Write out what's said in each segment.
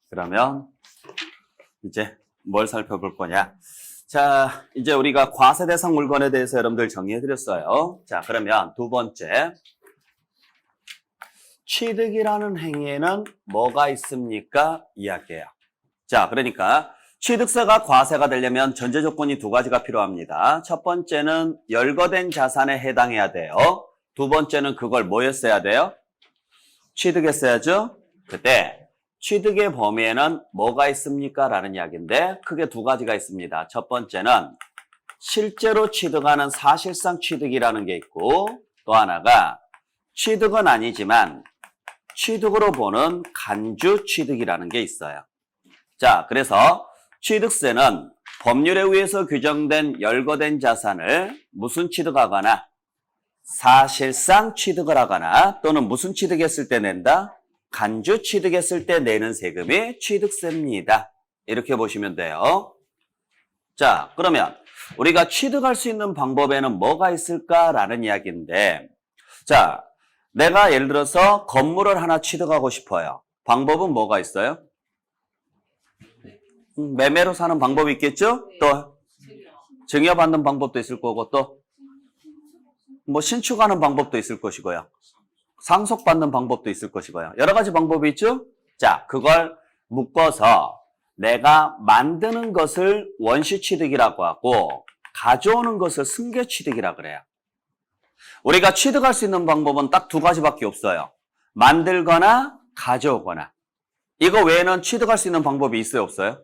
그러면 이제 뭘 살펴볼 거냐. 자, 이제 우리가 과세대상 물건에 대해서 여러분들 정리해드렸어요. 자, 그러면 두 번째. 취득이라는 행위에는 뭐가 있습니까? 이야기해요. 자, 그러니까 취득세가 과세가 되려면 전제 조건이 두 가지가 필요합니다. 첫 번째는 열거된 자산에 해당해야 돼요. 두 번째는 그걸 뭐였어야 돼요? 취득했어야죠? 그때 취득의 범위에는 뭐가 있습니까? 라는 이야기인데 크게 두 가지가 있습니다. 첫 번째는 실제로 취득하는 사실상 취득이라는 게 있고 또 하나가 취득은 아니지만 취득으로 보는 간주 취득이라는 게 있어요. 자, 그래서 취득세는 법률에 의해서 규정된 열거된 자산을 무슨 취득하거나 사실상 취득을 하거나 또는 무슨 취득했을 때 낸다? 간주 취득했을 때 내는 세금이 취득세입니다. 이렇게 보시면 돼요. 자, 그러면 우리가 취득할 수 있는 방법에는 뭐가 있을까라는 이야기인데 자, 내가 예를 들어서 건물을 하나 취득하고 싶어요. 방법은 뭐가 있어요? 매매로 사는 방법이 있겠죠? 또 증여받는 방법도 있을 거고 또 뭐 신축하는 방법도 있을 것이고요. 상속받는 방법도 있을 것이고요. 여러 가지 방법이 있죠? 자, 그걸 묶어서 내가 만드는 것을 원시취득이라고 하고 가져오는 것을 승계취득이라고 그래요. 우리가 취득할 수 있는 방법은 딱 두 가지밖에 없어요. 만들거나 가져오거나. 이거 외에는 취득할 수 있는 방법이 있어요, 없어요?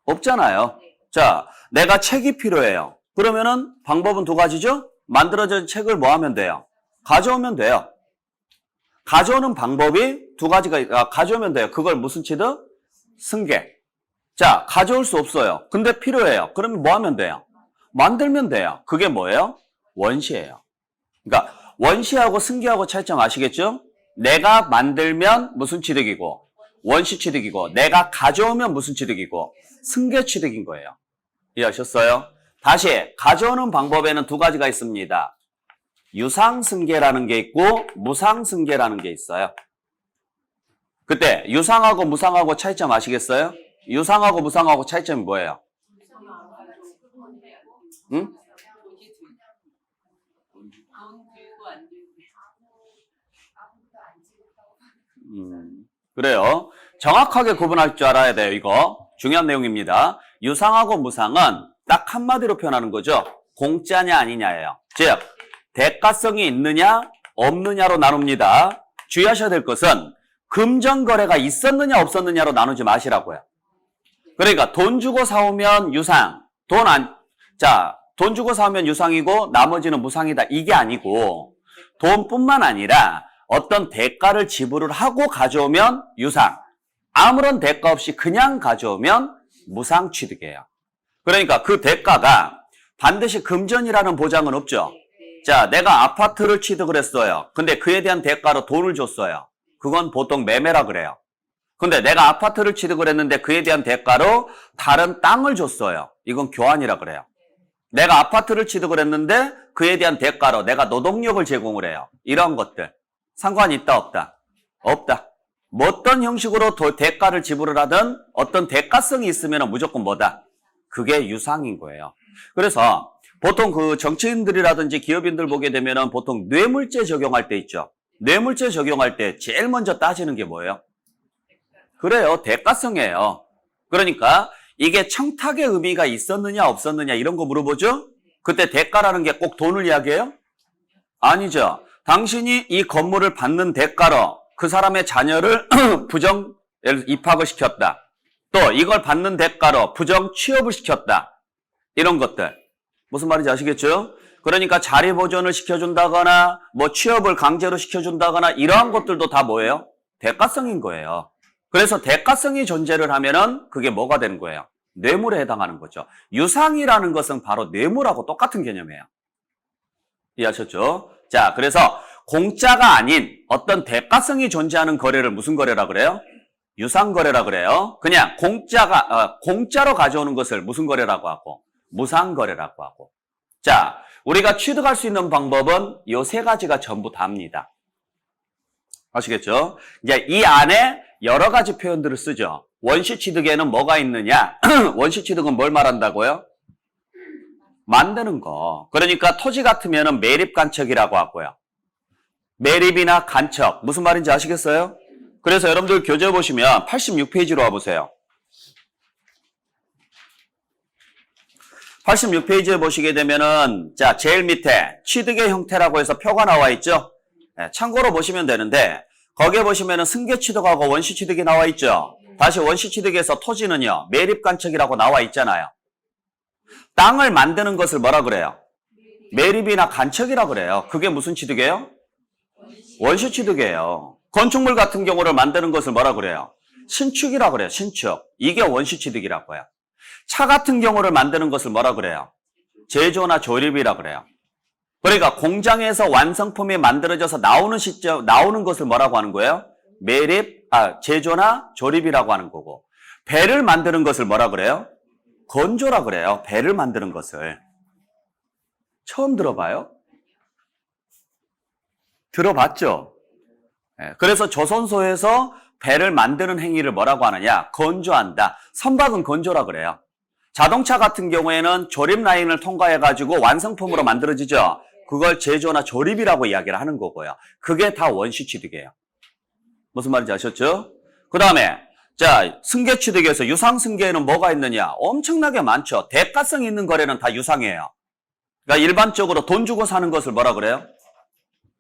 없잖아요. 자, 내가 책이 필요해요. 그러면은 방법은 두 가지죠? 만들어진 책을 뭐 하면 돼요? 가져오면 돼요. 가져오는 방법이 두 가지가, 가져오면 돼요. 그걸 무슨 취득? 승계. 자, 가져올 수 없어요. 근데 필요해요. 그러면 뭐 하면 돼요? 만들면 돼요. 그게 뭐예요? 원시예요. 그러니까 원시하고 승계하고 차이점 아시겠죠? 내가 만들면 무슨 취득이고 원시 취득이고 내가 가져오면 무슨 취득이고 승계 취득인 거예요. 이해하셨어요? 다시 가져오는 방법에는 두 가지가 있습니다. 유상승계라는 게 있고 무상승계라는 게 있어요. 그때 유상하고 무상하고 차이점 아시겠어요? 유상하고 무상하고 차이점이 뭐예요? 응? 그래요. 정확하게 구분할 줄 알아야 돼요. 이거 중요한 내용입니다. 유상하고 무상은 딱 한마디로 표현하는 거죠. 공짜냐 아니냐예요. 즉 대가성이 있느냐 없느냐로 나눕니다. 주의하셔야 될 것은 금전거래가 있었느냐 없었느냐로 나누지 마시라고요. 그러니까 돈 주고 사오면 유상, 돈 주고 사오면 유상이고 나머지는 무상이다. 이게 아니고 돈뿐만 아니라 어떤 대가를 지불을 하고 가져오면 유상, 아무런 대가 없이 그냥 가져오면 무상 취득이에요. 그러니까 그 대가가 반드시 금전이라는 보장은 없죠. 자, 내가 아파트를 취득을 했어요. 근데 그에 대한 대가로 돈을 줬어요. 그건 보통 매매라 그래요. 근데 내가 아파트를 취득을 했는데 그에 대한 대가로 다른 땅을 줬어요. 이건 교환이라 그래요. 내가 아파트를 취득을 했는데 그에 대한 대가로 내가 노동력을 제공을 해요. 이런 것들. 상관이 있다 없다? 없다. 뭐 어떤 형식으로 대가를 지불을 하든 어떤 대가성이 있으면 무조건 뭐다? 그게 유상인 거예요. 그래서 보통 그 정치인들이라든지 기업인들 보게 되면은 보통 뇌물죄 적용할 때 있죠. 뇌물죄 적용할 때 제일 먼저 따지는 게 뭐예요? 그래요. 대가성이에요. 그러니까 이게 청탁의 의미가 있었느냐 없었느냐 이런 거 물어보죠? 그때 대가라는 게 꼭 돈을 이야기해요? 아니죠. 당신이 이 건물을 받는 대가로 그 사람의 자녀를 부정 입학을 시켰다. 또 이걸 받는 대가로 부정 취업을 시켰다. 이런 것들. 무슨 말인지 아시겠죠? 그러니까 자리 보존을 시켜준다거나 뭐 취업을 강제로 시켜준다거나 이러한 것들도 다 뭐예요? 대가성인 거예요. 그래서 대가성이 존재를 하면은 그게 뭐가 되는 거예요? 뇌물에 해당하는 거죠. 유상이라는 것은 바로 뇌물하고 똑같은 개념이에요. 이해하셨죠? 자, 그래서 공짜가 아닌 어떤 대가성이 존재하는 거래를 무슨 거래라 그래요? 유상거래라 그래요. 그냥 공짜로 가져오는 것을 무슨 거래라고 하고 무상거래라고 하고. 자, 우리가 취득할 수 있는 방법은 이 세 가지가 전부 다입니다. 아시겠죠? 이제 이 안에 여러 가지 표현들을 쓰죠. 원시취득에는 뭐가 있느냐? 원시취득은 뭘 말한다고요? 만드는 거. 그러니까 토지 같으면 매립간척이라고 하고요. 매립이나 간척. 무슨 말인지 아시겠어요? 그래서 여러분들 교재 보시면 86페이지로 와보세요. 86페이지에 보시게 되면은, 자, 제일 밑에 취득의 형태라고 해서 표가 나와 있죠? 네, 참고로 보시면 되는데, 거기에 보시면은 승계취득하고 원시취득이 나와 있죠? 다시 원시취득에서 토지는요, 매립간척이라고 나와 있잖아요. 땅을 만드는 것을 뭐라 그래요? 매립이나 간척이라 그래요. 그게 무슨 취득이에요? 원시취득이에요. 건축물 같은 경우를 만드는 것을 뭐라 그래요? 신축이라 그래요. 신축. 이게 원시취득이라고요. 차 같은 경우를 만드는 것을 뭐라 그래요? 제조나 조립이라 그래요. 그러니까 공장에서 완성품이 만들어져서 나오는 것을 뭐라고 하는 거예요? 제조나 조립이라고 하는 거고. 배를 만드는 것을 뭐라 그래요? 건조라 그래요. 배를 만드는 것을. 처음 들어봐요? 들어봤죠? 그래서 조선소에서 배를 만드는 행위를 뭐라고 하느냐? 건조한다. 선박은 건조라 그래요. 자동차 같은 경우에는 조립 라인을 통과해가지고 완성품으로 만들어지죠. 그걸 제조나 조립이라고 이야기를 하는 거고요. 그게 다 원시취득이에요. 무슨 말인지 아셨죠? 그 다음에 자, 승계취득에서 유상승계에는 뭐가 있느냐? 엄청나게 많죠. 대가성 있는 거래는 다 유상이에요. 그러니까 일반적으로 돈 주고 사는 것을 뭐라 그래요?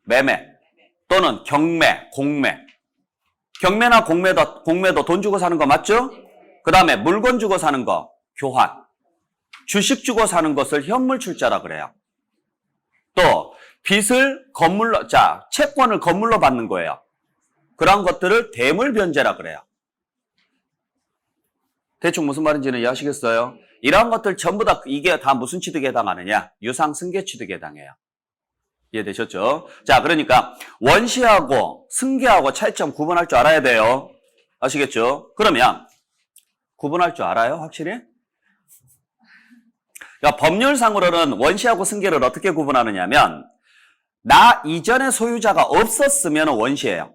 매매 또는 경매, 공매. 경매나 공매도 돈 주고 사는 거 맞죠? 그 다음에 물건 주고 사는 거, 교환. 주식 주고 사는 것을 현물출자라 그래요. 또 빚을 채권을 건물로 받는 거예요. 그런 것들을 대물변제라 그래요. 대충 무슨 말인지는 이해하시겠어요? 이러한 것들 전부 다 이게 다 무슨 취득에 해당하느냐? 유상승계 취득에 해당해요. 이해되셨죠? 자, 그러니까 원시하고 승계하고 차이점 구분할 줄 알아야 돼요. 아시겠죠? 그러면 구분할 줄 알아요? 확실히? 그러니까 법률상으로는 원시하고 승계를 어떻게 구분하느냐면 나 이전에 소유자가 없었으면 원시예요.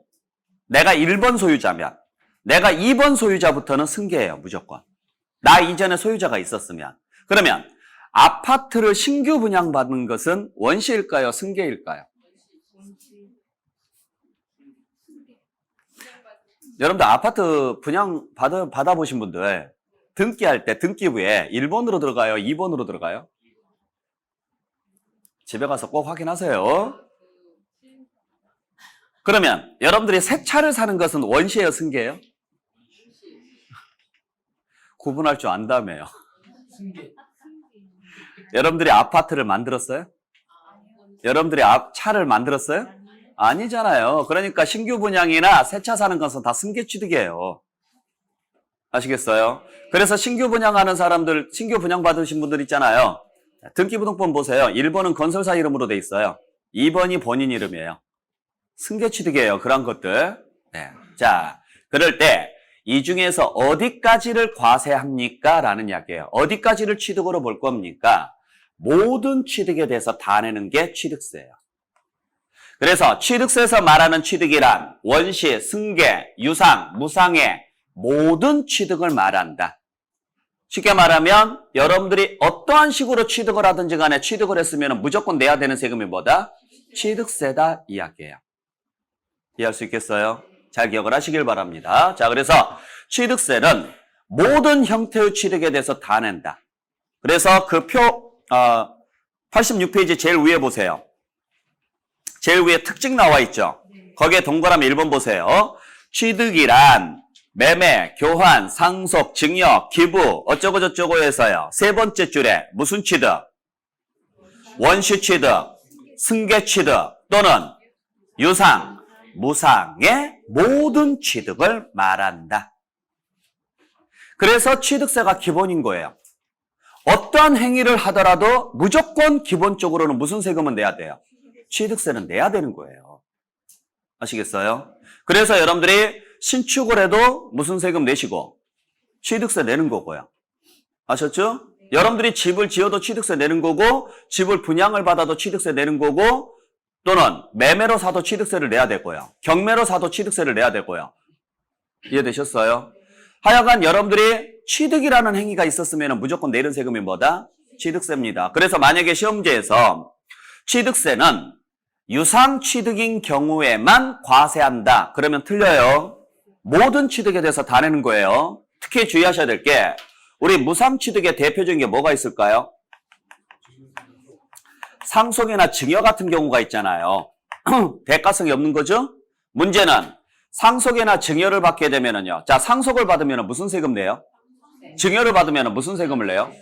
내가 1번 소유자면 내가 2번 소유자부터는 승계예요. 무조건. 나 이전에 소유자가 있었으면. 그러면 아파트를 신규 분양받는 것은 원시일까요? 승계일까요? 여러분들 아파트 분양 받아보신 분들 등기할 때 등기부에 1번으로 들어가요? 2번으로 들어가요? 집에 가서 꼭 확인하세요. 그러면 여러분들이 새 차를 사는 것은 원시예요? 승계예요? 구분할 줄 안다며요. 여러분들이 아파트를 만들었어요? 여러분들이 차를 만들었어요? 아니잖아요. 그러니까 신규 분양이나 새 차 사는 것은 다 승계 취득이에요. 아시겠어요? 그래서 신규 분양하는 사람들, 신규 분양 받으신 분들 있잖아요. 등기부등본 보세요. 1번은 건설사 이름으로 돼 있어요. 2번이 본인 이름이에요. 승계 취득이에요. 그런 것들. 네. 자, 그럴 때 이 중에서 어디까지를 과세합니까? 라는 이야기예요. 어디까지를 취득으로 볼 겁니까? 모든 취득에 대해서 다 내는 게 취득세예요. 그래서 취득세에서 말하는 취득이란 원시, 승계, 유상, 무상의 모든 취득을 말한다. 쉽게 말하면 여러분들이 어떠한 식으로 취득을 하든지 간에 취득을 했으면 무조건 내야 되는 세금이 뭐다? 취득세다 이야기예요. 이해할 수 있겠어요? 잘 기억을 하시길 바랍니다. 자, 그래서 취득세는 모든 형태의 취득에 대해서 다 낸다. 그래서 그 86페이지 제일 위에 보세요. 제일 위에 특징 나와 있죠? 거기에 동그라미 1번 보세요. 취득이란 매매, 교환, 상속, 증여, 기부 어쩌고 저쩌고 해서요. 세 번째 줄에 무슨 취득? 원시 취득, 승계 취득 또는 유상, 무상의 모든 취득을 말한다. 그래서 취득세가 기본인 거예요. 어떠한 행위를 하더라도 무조건 기본적으로는 무슨 세금은 내야 돼요? 취득세는 내야 되는 거예요. 아시겠어요? 그래서 여러분들이 신축을 해도 무슨 세금 내시고 취득세 내는 거고요. 아셨죠? 여러분들이 집을 지어도 취득세 내는 거고 집을 분양을 받아도 취득세 내는 거고 또는 매매로 사도 취득세를 내야 되고요. 경매로 사도 취득세를 내야 되고요. 이해되셨어요? 하여간 여러분들이 취득이라는 행위가 있었으면 무조건 내는 세금이 뭐다? 취득세입니다. 그래서 만약에 시험지에서 취득세는 유상취득인 경우에만 과세한다. 그러면 틀려요. 모든 취득에 대해서 다 내는 거예요. 특히 주의하셔야 될 게 우리 무상취득의 대표적인 게 뭐가 있을까요? 상속이나 증여 같은 경우가 있잖아요. 대가성이 없는 거죠? 문제는 상속이나 증여를 받게 되면은요. 자, 상속을 받으면 무슨 세금 내요? 증여를 받으면 무슨 세금을 내요?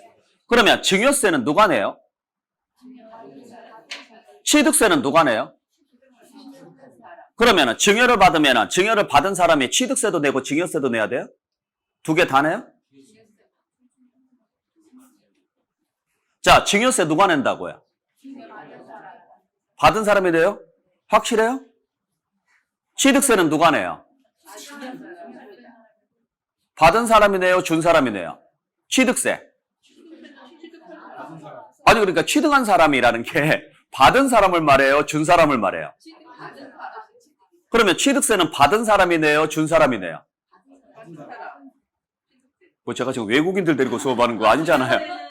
그러면 증여세는 누가 내요? 취득세는 누가 내요? 그러면 증여를 받으면 증여를 받은 사람이 취득세도 내고 증여세도 내야 돼요? 두 개 다 내요? 자, 증여세 누가 낸다고요? 받은 사람이 내요? 확실해요? 취득세는 누가 내요? 받은 사람이 내요? 준 사람이 내요? 취득세. 아니, 그러니까 취득한 사람이라는 게 받은 사람을 말해요? 준 사람을 말해요? 그러면 취득세는 받은 사람이 내요? 준 사람이 내요? 뭐 제가 지금 외국인들 데리고 수업하는 거 아니잖아요.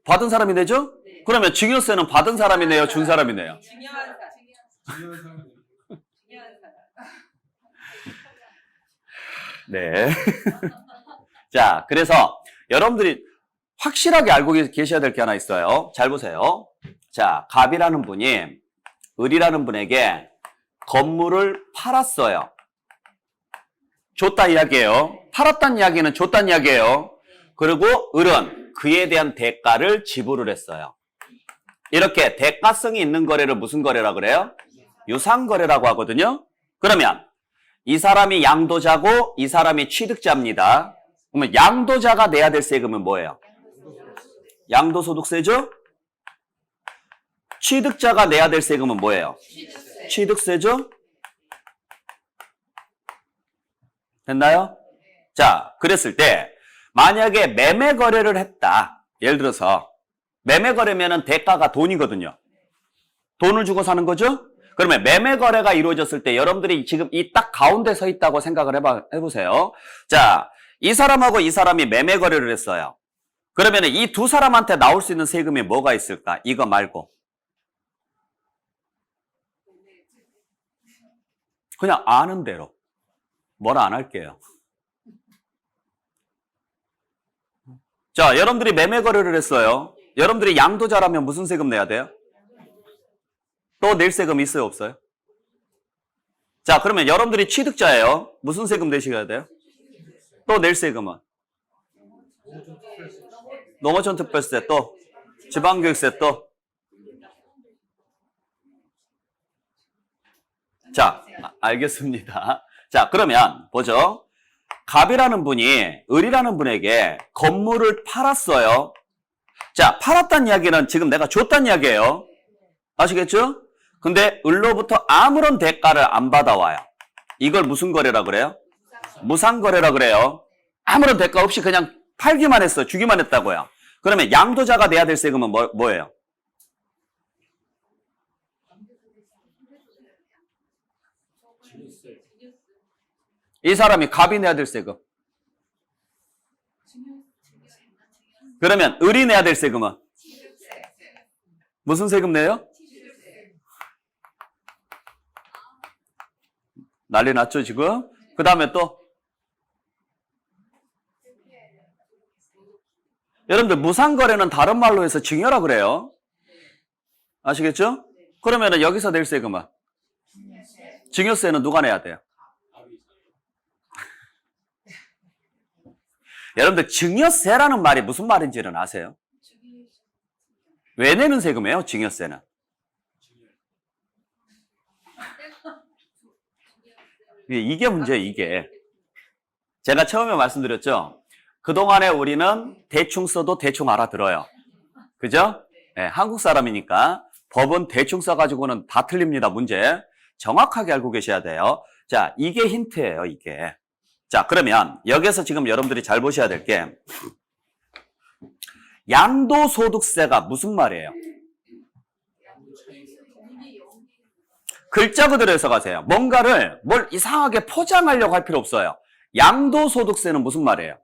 받은 사람이 내죠? 그러면 증여세는 받은 사람이 내요? 준 사람이 내요? 네. 자, 그래서 여러분들이 확실하게 알고 계셔야 될 게 하나 있어요. 잘 보세요. 자, 갑이라는 분이 을이라는 분에게 건물을 팔았어요. 줬다 이야기예요. 팔았다는 이야기는 줬다는 이야기예요. 그리고 을은 그에 대한 대가를 지불을 했어요. 이렇게 대가성이 있는 거래를 무슨 거래라고 그래요? 유상거래라고 하거든요. 그러면 이 사람이 양도자고 이 사람이 취득자입니다. 그러면 양도자가 내야 될 세금은 뭐예요? 양도소득세죠? 취득자가 내야 될 세금은 뭐예요? 취득세죠? 됐나요? 자, 그랬을 때 만약에 매매 거래를 했다. 예를 들어서 매매 거래면은 대가가 돈이거든요. 돈을 주고 사는 거죠? 그러면 매매 거래가 이루어졌을 때 여러분들이 지금 이 딱 가운데 서 있다고 생각을 해보세요. 자, 이 사람하고 이 사람이 매매 거래를 했어요. 그러면 이 두 사람한테 나올 수 있는 세금이 뭐가 있을까? 이거 말고. 그냥 아는 대로. 뭐라 안 할게요. 자, 여러분들이 매매 거래를 했어요. 여러분들이 양도자라면 무슨 세금 내야 돼요? 또 낼 세금 있어요, 없어요? 자, 그러면 여러분들이 취득자예요. 무슨 세금 내셔야 돼요? 또 낼 세금은? 농어촌 특별세 또? 지방교육세 또? 자, 알겠습니다. 자, 그러면 보죠. 갑이라는 분이 을이라는 분에게 건물을 팔았어요. 자, 팔았다는 이야기는 지금 내가 줬다는 이야기예요. 아시겠죠? 근데 을로부터 아무런 대가를 안 받아와요. 이걸 무슨 거래라 그래요? 무상거래라 그래요. 아무런 대가 없이 그냥 팔기만 했어. 주기만 했다고요. 그러면 양도자가 내야 될 세금은 뭐예요? 이 사람이 갑이 내야 될 세금. 그러면 을이 내야 될 세금은? 무슨 세금 내요? 난리 났죠, 지금? 그 다음에 또? 여러분들, 무상거래는 다른 말로 해서 증여라 그래요. 아시겠죠? 그러면 여기서 낼 세금은? 증여세는 누가 내야 돼요? 여러분들, 증여세라는 말이 무슨 말인지는 아세요? 왜 내는 세금이에요, 증여세는? 이게 문제예요, 이게. 제가 처음에 말씀드렸죠? 그동안에 우리는 대충 써도 대충 알아들어요. 그죠? 네, 한국 사람이니까 법은 대충 써가지고는 다 틀립니다, 문제. 정확하게 알고 계셔야 돼요. 자, 이게 힌트예요, 이게. 자, 그러면 여기서 지금 여러분들이 잘 보셔야 될 게 양도소득세가 무슨 말이에요? 글자 그대로 해석하세요. 뭔가를 뭘 이상하게 포장하려고 할 필요 없어요. 양도소득세는 무슨 말이에요?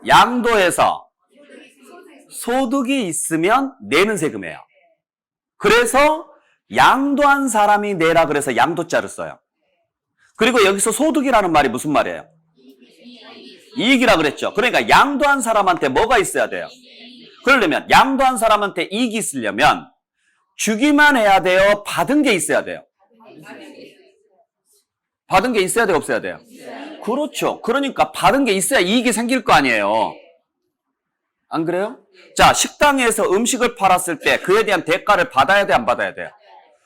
양도해서 소득이 있으면 내는 세금이에요. 그래서 양도한 사람이 내라 그래서 양도자를 써요. 그리고 여기서 소득이라는 말이 무슨 말이에요? 이익이라 그랬죠. 그러니까 양도한 사람한테 뭐가 있어야 돼요? 그러려면 양도한 사람한테 이익이 있으려면 주기만 해야 돼요? 받은 게 있어야 돼요? 받은 게 있어야 돼요? 없어야 돼요? 그렇죠. 그러니까 받은 게 있어야 이익이 생길 거 아니에요. 안 그래요? 자, 식당에서 음식을 팔았을 때 그에 대한 대가를 받아야 돼? 안 받아야 돼요?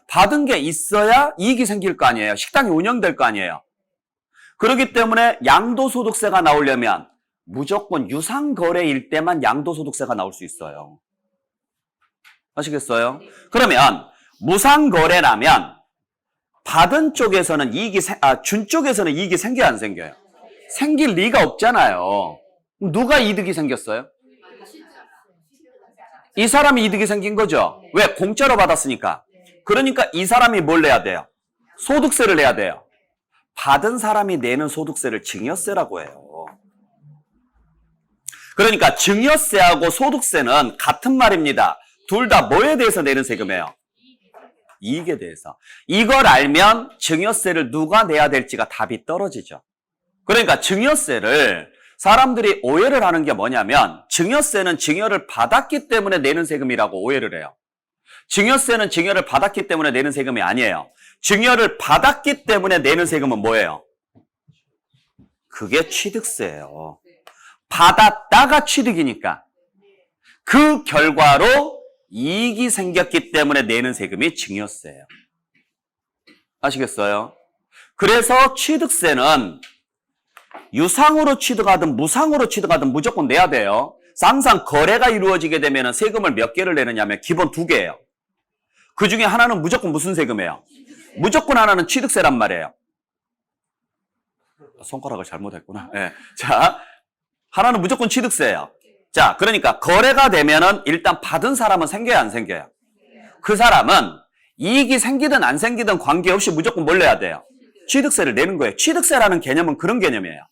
받은 게 있어야 이익이 생길 거 아니에요. 식당이 운영될 거 아니에요. 그렇기 때문에 양도소득세가 나오려면 무조건 유상거래일 때만 양도소득세가 나올 수 있어요. 아시겠어요? 그러면 무상거래라면 받은 쪽에서는 준 쪽에서는 이익이 생겨요, 안 생겨요? 생길 리가 없잖아요. 누가 이득이 생겼어요? 이 사람이 이득이 생긴 거죠. 왜? 공짜로 받았으니까. 그러니까 이 사람이 뭘 내야 돼요? 소득세를 내야 돼요. 받은 사람이 내는 소득세를 증여세라고 해요. 그러니까 증여세하고 소득세는 같은 말입니다. 둘 다 뭐에 대해서 내는 세금이에요? 이익에 대해서. 이걸 알면 증여세를 누가 내야 될지가 답이 떨어지죠. 그러니까 증여세를 사람들이 오해를 하는 게 뭐냐면 증여세는 증여를 받았기 때문에 내는 세금이라고 오해를 해요. 증여세는 증여를 받았기 때문에 내는 세금이 아니에요. 증여를 받았기 때문에 내는 세금은 뭐예요? 그게 취득세예요. 받았다가 취득이니까. 그 결과로 이익이 생겼기 때문에 내는 세금이 증여세예요. 아시겠어요? 그래서 취득세는 유상으로 취득하든 무상으로 취득하든 무조건 내야 돼요. 항상 거래가 이루어지게 되면 세금을 몇 개를 내느냐면 기본 2개예요. 그 중에 하나는 무조건 무슨 세금이에요? 무조건 하나는 취득세란 말이에요. 손가락을 잘못했구나. 네. 자, 하나는 무조건 취득세예요. 자, 그러니까 거래가 되면은 일단 받은 사람은 생겨요, 안 생겨요? 그 사람은 이익이 생기든 안 생기든 관계없이 무조건 뭘 내야 돼요? 취득세를 내는 거예요. 취득세라는 개념은 그런 개념이에요.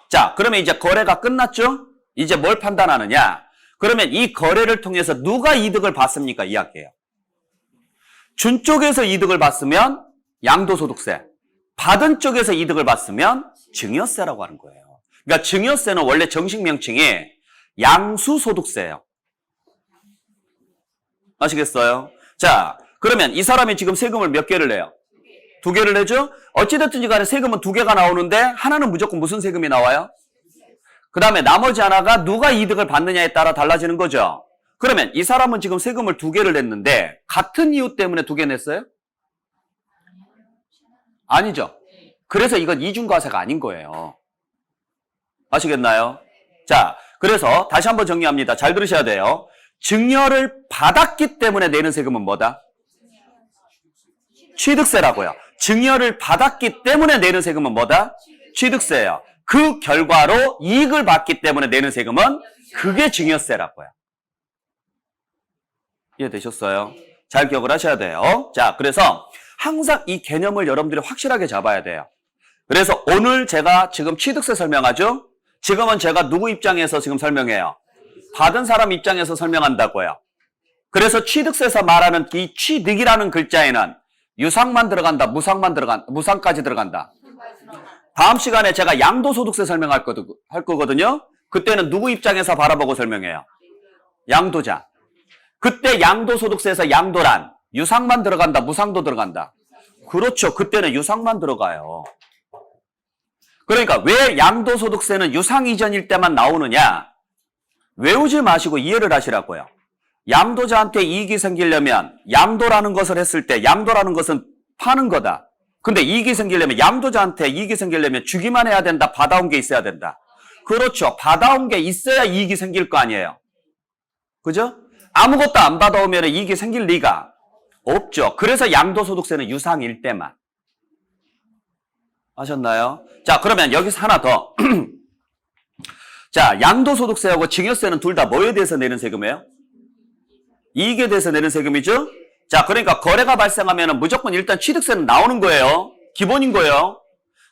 자, 그러면 이제 거래가 끝났죠? 이제 뭘 판단하느냐? 그러면 이 거래를 통해서 누가 이득을 받습니까? 이야기예요. 준 쪽에서 이득을 받으면 양도소득세, 받은 쪽에서 이득을 받으면 증여세라고 하는 거예요. 그러니까 증여세는 원래 정식 명칭이 양수소득세예요. 아시겠어요? 자, 그러면 이 사람이 지금 세금을 몇 개를 내요? 2개를 내죠? 어찌됐든지 간에 세금은 2개가 나오는데 하나는 무조건 무슨 세금이 나와요? 그 다음에 나머지 하나가 누가 이득을 받느냐에 따라 달라지는 거죠. 그러면 이 사람은 지금 세금을 2개를 냈는데 같은 이유 때문에 2개 냈어요? 아니죠. 그래서 이건 이중과세가 아닌 거예요. 아시겠나요? 자, 그래서 다시 한번 정리합니다. 잘 들으셔야 돼요. 증여를 받았기 때문에 내는 세금은 뭐다? 취득세라고요. 증여를 받았기 때문에 내는 세금은 뭐다? 취득세예요. 그 결과로 이익을 받기 때문에 내는 세금은 그게 증여세라고요. 이해되셨어요? 잘 기억을 하셔야 돼요. 자, 그래서 항상 이 개념을 여러분들이 확실하게 잡아야 돼요. 그래서 오늘 제가 지금 취득세 설명하죠? 지금은 제가 누구 입장에서 지금 설명해요? 받은 사람 입장에서 설명한다고요. 그래서 취득세에서 말하는 이 취득이라는 글자에는 유상만 들어간다, 무상만 들어간다, 무상까지 들어간다. 다음 시간에 제가 양도소득세 설명할 거거든요. 그때는 누구 입장에서 바라보고 설명해요? 양도자. 그때 양도소득세에서 양도란 유상만 들어간다, 무상도 들어간다. 그렇죠. 그때는 유상만 들어가요. 그러니까 왜 양도소득세는 유상 이전일 때만 나오느냐? 외우지 마시고 이해를 하시라고요. 양도자한테 이익이 생기려면 양도라는 것을 했을 때 양도라는 것은 파는 거다. 근데 이익이 생기려면 양도자한테 이익이 생기려면 주기만 해야 된다. 받아온 게 있어야 된다. 그렇죠. 받아온 게 있어야 이익이 생길 거 아니에요. 그죠? 아무것도 안 받아오면 이익이 생길 리가 없죠. 그래서 양도소득세는 유상일 때만. 아셨나요? 자, 그러면 여기서 하나 더. 자, 양도소득세하고 증여세는 둘 다 뭐에 대해서 내는 세금이에요? 이익에 대해서 내는 세금이죠? 자, 그러니까 거래가 발생하면 무조건 일단 취득세는 나오는 거예요. 기본인 거예요.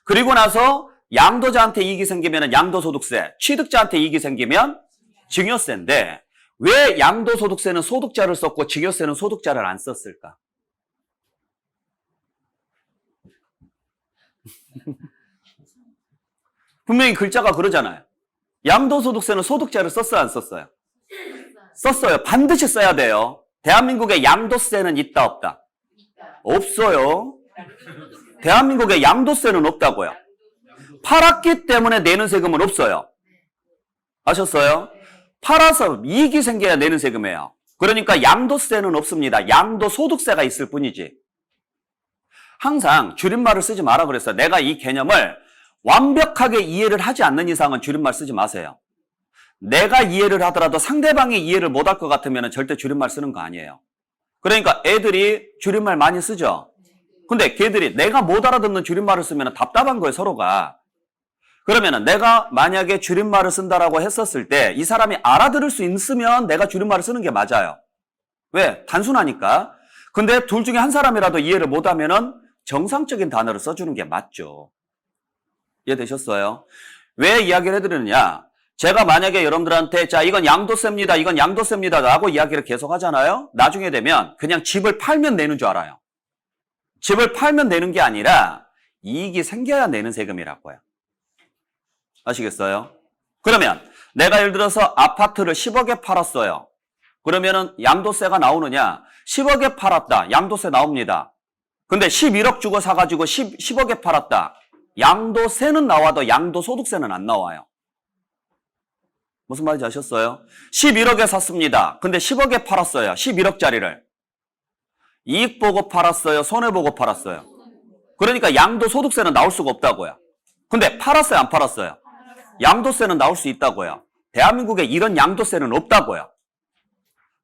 그리고 나서 양도자한테 이익이 생기면 양도소득세, 취득자한테 이익이 생기면 증여세인데 왜 양도소득세는 소득자를 썼고 증여세는 소득자를 안 썼을까? 분명히 글자가 그러잖아요. 양도소득세는 소득자를 썼어요, 안 썼어요? 썼어요. 반드시 써야 돼요. 대한민국에 양도세는 있다, 없다? 없어요. 대한민국에 양도세는 없다고요. 팔았기 때문에 내는 세금은 없어요. 아셨어요? 팔아서 이익이 생겨야 내는 세금이에요. 그러니까 양도세는 없습니다. 양도소득세가 있을 뿐이지. 항상 줄임말을 쓰지 마라 그랬어요. 내가 이 개념을 완벽하게 이해를 하지 않는 이상은 줄임말 쓰지 마세요. 내가 이해를 하더라도 상대방이 이해를 못할 것 같으면 절대 줄임말 쓰는 거 아니에요. 그러니까 애들이 줄임말 많이 쓰죠. 근데 걔들이 내가 못 알아듣는 줄임말을 쓰면 답답한 거예요, 서로가. 그러면은 내가 만약에 줄임말을 쓴다라고 했었을 때 이 사람이 알아들을 수 있으면 내가 줄임말을 쓰는 게 맞아요. 왜? 단순하니까. 근데 둘 중에 한 사람이라도 이해를 못하면은 정상적인 단어를 써주는 게 맞죠. 이해되셨어요? 왜 이야기를 해드리느냐? 제가 만약에 여러분들한테 자 이건 양도세입니다. 이건 양도세입니다. 라고 이야기를 계속 하잖아요. 나중에 되면 그냥 집을 팔면 내는 줄 알아요. 집을 팔면 내는 게 아니라 이익이 생겨야 내는 세금이라고요. 아시겠어요? 그러면 내가 예를 들어서 아파트를 10억에 팔았어요. 그러면은 양도세가 나오느냐? 10억에 팔았다. 양도세 나옵니다. 근데 11억 주고 사가지고 10억에 팔았다. 양도세는 나와도 양도소득세는 안 나와요. 무슨 말인지 아셨어요? 11억에 샀습니다. 근데 10억에 팔았어요. 11억짜리를. 이익 보고 팔았어요? 손해 보고 팔았어요? 그러니까 양도소득세는 나올 수가 없다고요. 근데 팔았어요? 안 팔았어요? 양도세는 나올 수 있다고요. 대한민국에 이런 양도세는 없다고요.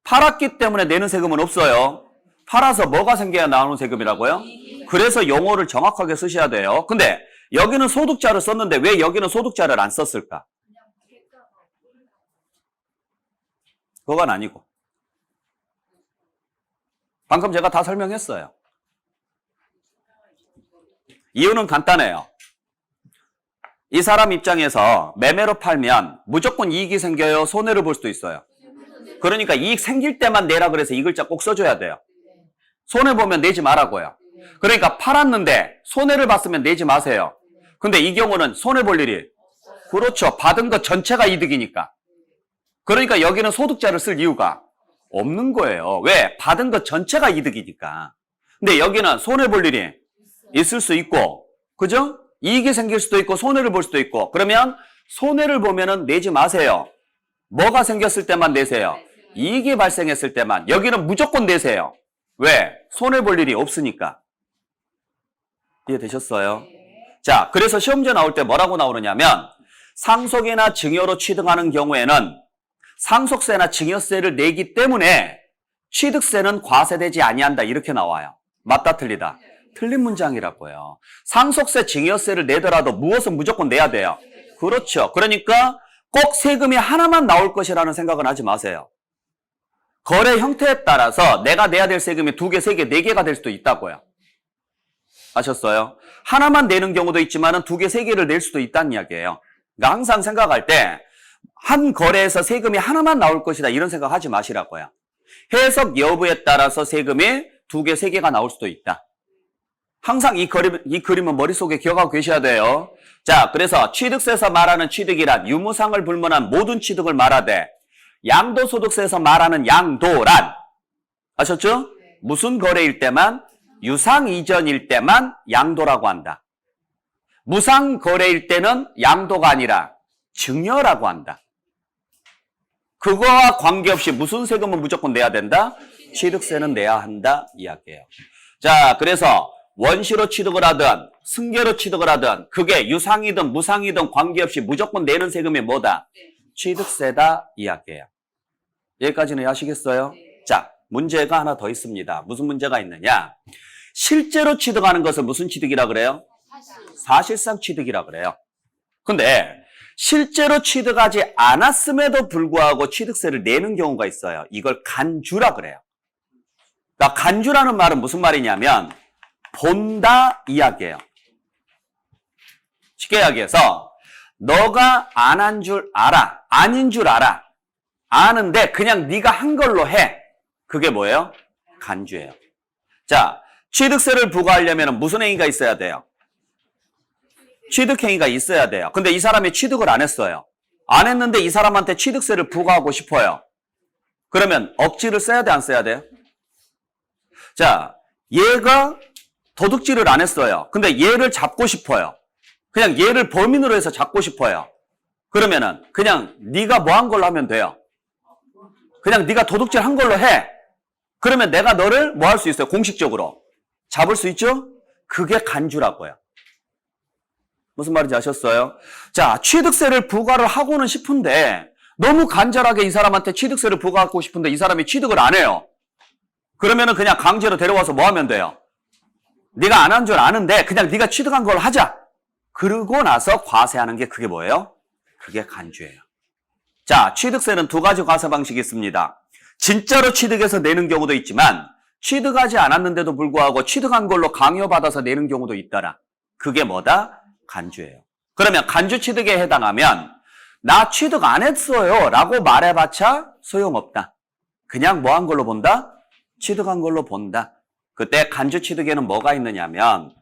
팔았기 때문에 내는 세금은 없어요. 팔아서 뭐가 생겨야 나오는 세금이라고요? 그래서 용어를 정확하게 쓰셔야 돼요. 근데 여기는 소득자를 썼는데 왜 여기는 소득자를 안 썼을까? 그건 아니고. 방금 제가 다 설명했어요. 이유는 간단해요. 이 사람 입장에서 매매로 팔면 무조건 이익이 생겨요? 손해를 볼 수도 있어요? 그러니까 이익 생길 때만 내라 그래서 이 글자 꼭 써줘야 돼요. 손해보면 내지 말라고요. 그러니까 팔았는데 손해를 봤으면 내지 마세요. 근데 이 경우는 손해볼 일이 그렇죠. 받은 것 전체가 이득이니까. 그러니까 여기는 소득자를 쓸 이유가 없는 거예요. 왜? 받은 것 전체가 이득이니까. 근데 여기는 손해볼 일이 있을 수 있고, 그죠? 이익이 생길 수도 있고 손해를 볼 수도 있고. 그러면 손해를 보면은 내지 마세요. 뭐가 생겼을 때만 내세요. 이익이 발생했을 때만. 여기는 무조건 내세요. 왜? 손해볼 일이 없으니까. 이해되셨어요? 자, 그래서 시험제 나올 때 뭐라고 나오느냐면 상속이나 증여로 취득하는 경우에는 상속세나 증여세를 내기 때문에 취득세는 과세되지 아니한다. 이렇게 나와요. 맞다 틀리다? 틀린 문장이라고요. 상속세, 증여세를 내더라도 무엇은 무조건 내야 돼요. 그렇죠. 그러니까 꼭 세금이 하나만 나올 것이라는 생각은 하지 마세요. 거래 형태에 따라서 내가 내야 될 세금이 2개, 3개, 4개가 될 수도 있다고요. 아셨어요? 하나만 내는 경우도 있지만 2개, 3개를 낼 수도 있다는 이야기예요. 그러니까 항상 생각할 때 한 거래에서 세금이 하나만 나올 것이다 이런 생각하지 마시라고요. 해석 여부에 따라서 세금이 2개, 3개가 나올 수도 있다. 항상 이 그림은 머릿속에 기억하고 계셔야 돼요. 자, 그래서 취득세에서 말하는 취득이란 유무상을 불문한 모든 취득을 말하되 양도소득세에서 말하는 양도란 아셨죠? 무슨 거래일 때만 유상 이전일 때만 양도라고 한다. 무상 거래일 때는 양도가 아니라 증여라고 한다. 그거와 관계없이 무슨 세금은 무조건 내야 된다? 취득세는 내야 한다 이야기예요. 자, 그래서 원시로 취득을 하든 승계로 취득을 하든 그게 유상이든 무상이든 관계없이 무조건 내는 세금이 뭐다? 취득세다 이야기예요. 여기까지는 아시겠어요? 자, 문제가 하나 더 있습니다. 무슨 문제가 있느냐? 실제로 취득하는 것을 무슨 취득이라 그래요? 사실상 취득이라 그래요. 근데 실제로 취득하지 않았음에도 불구하고 취득세를 내는 경우가 있어요. 이걸 간주라 그래요. 나 간주라는 말은 무슨 말이냐면 본다 이야기예요. 쉽게 이야기해서 너가 안 한 줄 알아. 아닌 줄 알아. 아는데 그냥 네가 한 걸로 해. 그게 뭐예요? 간주예요. 자, 취득세를 부과하려면 무슨 행위가 있어야 돼요? 취득행위가 있어야 돼요. 근데 이 사람이 취득을 안 했어요. 안 했는데 이 사람한테 취득세를 부과하고 싶어요. 그러면 억지를 써야 돼, 안 써야 돼요? 자, 얘가 도둑질을 안 했어요. 근데 얘를 잡고 싶어요. 그냥 얘를 범인으로 해서 잡고 싶어요. 그러면은 그냥 네가 뭐 한 걸로 하면 돼요. 그냥 네가 도둑질 한 걸로 해. 그러면 내가 너를 뭐 할 수 있어요? 공식적으로 잡을 수 있죠? 그게 간주라고요. 무슨 말인지 아셨어요? 자, 취득세를 부과를 하고는 싶은데 너무 간절하게 이 사람한테 취득세를 부과하고 싶은데 이 사람이 취득을 안 해요. 그러면은 그냥 강제로 데려와서 뭐 하면 돼요? 네가 안 한 줄 아는데 그냥 네가 취득한 걸 하자. 그러고 나서 과세하는 게 그게 뭐예요? 그게 간주예요. 자, 취득세는 두 가지 과세 방식이 있습니다. 진짜로 취득해서 내는 경우도 있지만 취득하지 않았는데도 불구하고 취득한 걸로 강요받아서 내는 경우도 있더라. 그게 뭐다? 간주예요. 그러면 간주 취득에 해당하면 나 취득 안 했어요 라고 말해봤자 소용없다. 그냥 뭐 한 걸로 본다? 취득한 걸로 본다. 그때 간주 취득에는 뭐가 있느냐면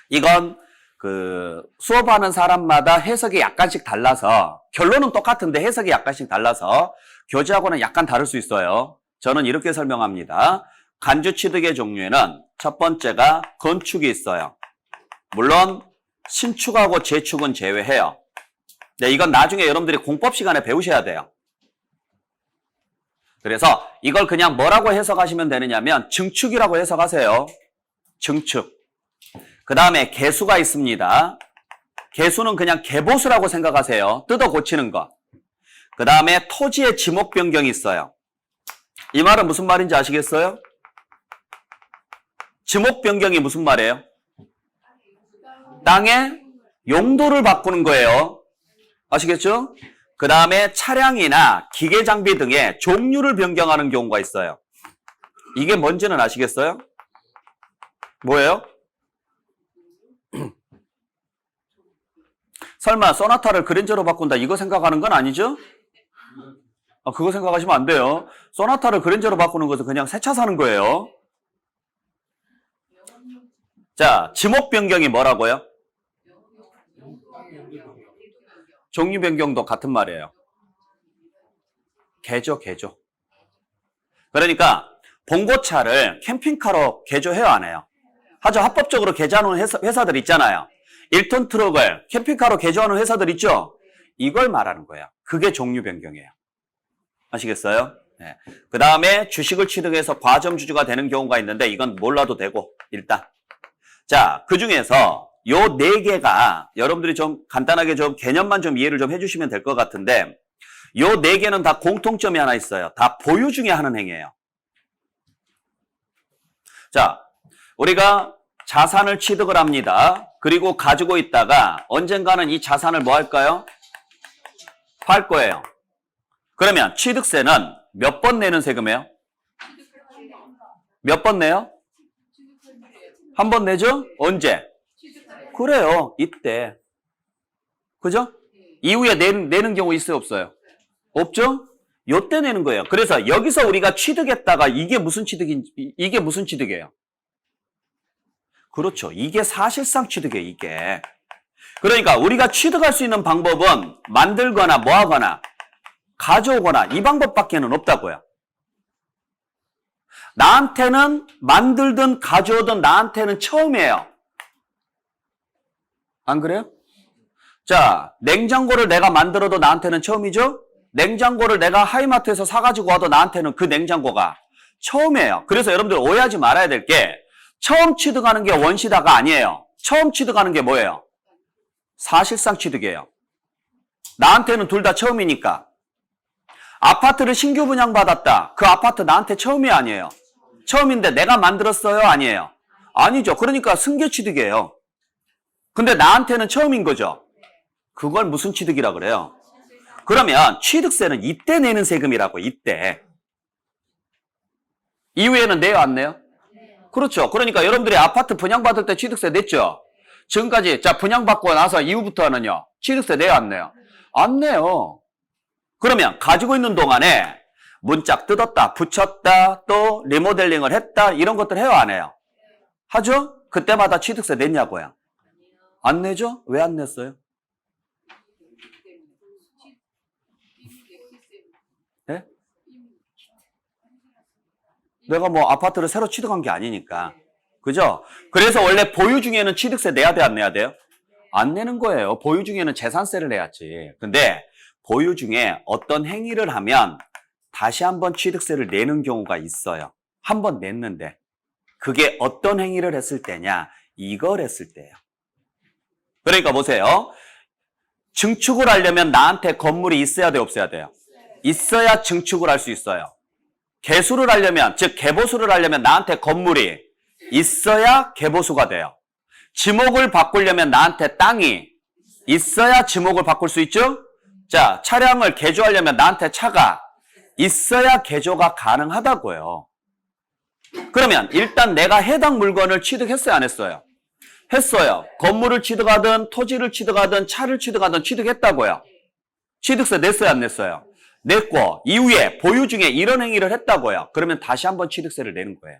이건 수업하는 사람마다 해석이 약간씩 달라서 결론은 똑같은데 해석이 약간씩 달라서 교재하고는 약간 다를 수 있어요. 저는 이렇게 설명합니다. 간주 취득의 종류에는 첫 번째가 건축이 있어요. 물론 신축하고 재축은 제외해요. 네, 이건 나중에 여러분들이 공법 시간에 배우셔야 돼요. 그래서 이걸 그냥 뭐라고 해석하시면 되느냐면 증축이라고 해석하세요. 증축. 그 다음에 개수가 있습니다. 개수는 그냥 개보수라고 생각하세요. 뜯어 고치는 거. 그 다음에 토지의 지목 변경이 있어요. 이 말은 무슨 말인지 아시겠어요? 지목 변경이 무슨 말이에요? 땅의 용도를 바꾸는 거예요. 아시겠죠? 그 다음에 차량이나 기계 장비 등의 종류를 변경하는 경우가 있어요. 이게 뭔지는 아시겠어요? 뭐예요? 설마 소나타를 그랜저로 바꾼다 이거 생각하는 건 아니죠? 그거 생각하시면 안 돼요. 소나타를 그랜저로 바꾸는 것은 그냥 새 차 사는 거예요. 자, 지목 변경이 뭐라고요? 종류 변경도 같은 말이에요. 개조. 그러니까 봉고차를 캠핑카로 개조해요, 안 해요? 하죠. 합법적으로 개조하는 회사들 있잖아요. 1톤 트럭을 캠핑카로 개조하는 회사들 있죠? 이걸 말하는 거예요. 그게 종류 변경이에요. 아시겠어요? 네. 그 다음에 주식을 취득해서 과점주주가 되는 경우가 있는데 이건 몰라도 되고 일단. 자, 그 중에서 요 네 개가 여러분들이 좀 간단하게 좀 개념만 좀 이해를 좀 해주시면 될 것 같은데 요 네 개는 다 공통점이 하나 있어요. 다 보유 중에 하는 행위예요. 자, 우리가 자산을 취득을 합니다. 그리고 가지고 있다가 언젠가는 이 자산을 뭐 할까요? 팔 거예요. 그러면 취득세는 몇 번 내는 세금이에요? 몇 번 내요? 한 번 내죠? 언제? 그래요. 이때. 그죠? 이후에 내는 경우 있어요? 없어요? 없죠? 요때 내는 거예요. 그래서 여기서 우리가 취득했다가 이게 무슨 취득이에요? 그렇죠. 이게 사실상 취득이에요, 이게. 그러니까 우리가 취득할 수 있는 방법은 만들거나 뭐 하거나 가져오거나 이 방법밖에는 없다고요. 나한테는 만들든 가져오든 나한테는 처음이에요. 안 그래요? 자, 냉장고를 내가 만들어도 나한테는 처음이죠? 냉장고를 내가 하이마트에서 사가지고 와도 나한테는 그 냉장고가 처음이에요. 그래서 여러분들 오해하지 말아야 될 게 처음 취득하는 게 원시다가 아니에요. 처음 취득하는 게 뭐예요? 사실상 취득이에요. 나한테는 둘 다 처음이니까. 아파트를 신규 분양받았다. 그 아파트 나한테 처음이 아니에요. 처음인데 내가 만들었어요? 아니에요? 아니죠. 그러니까 승계 취득이에요. 근데 나한테는 처음인 거죠. 그걸 무슨 취득이라 그래요? 그러면 취득세는 이때 내는 세금이라고, 이때. 이후에는 내요, 안 내요? 그렇죠. 그러니까 여러분들이 아파트 분양받을 때 취득세 냈죠? 지금까지, 자, 분양받고 나서 이후부터는요, 취득세 내요, 안 내요? 안 내요. 그러면 가지고 있는 동안에 문짝 뜯었다, 붙였다, 또 리모델링을 했다, 이런 것들 해요, 안 해요? 하죠? 그때마다 취득세 냈냐고요? 안 내죠? 왜 안 냈어요? 네? 내가 뭐 아파트를 새로 취득한 게 아니니까. 그죠? 그래서 원래 보유 중에는 취득세 내야 돼, 안 내야 돼요? 안 내는 거예요. 보유 중에는 재산세를 내야지. 근데 보유 중에 어떤 행위를 하면 다시 한번 취득세를 내는 경우가 있어요. 한 번 냈는데. 그게 어떤 행위를 했을 때냐? 이걸 했을 때예요. 그러니까 보세요. 증축을 하려면 나한테 건물이 있어야 돼, 없어야 돼요? 있어야 증축을 할 수 있어요. 개수를 하려면, 즉 개보수를 하려면 나한테 건물이 있어야 개보수가 돼요. 지목을 바꾸려면 나한테 땅이 있어야 지목을 바꿀 수 있죠? 자, 차량을 개조하려면 나한테 차가 있어야 개조가 가능하다고요. 그러면 일단 내가 해당 물건을 취득했어요, 안 했어요? 했어요. 건물을 취득하든 토지를 취득하든 차를 취득하든 취득했다고요. 취득세 냈어요, 안 냈어요? 냈고 이후에 보유 중에 이런 행위를 했다고요. 그러면 다시 한번 취득세를 내는 거예요.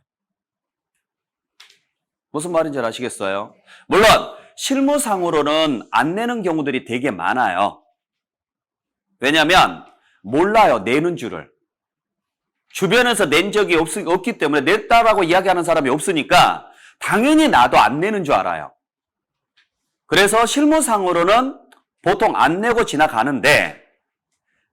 무슨 말인지 아시겠어요? 물론 실무상으로는 안 내는 경우들이 되게 많아요. 왜냐하면 몰라요, 내는 줄을. 주변에서 낸 적이 없기 때문에 냈다라고 이야기하는 사람이 없으니까 당연히 나도 안 내는 줄 알아요. 그래서 실무상으로는 보통 안 내고 지나가는데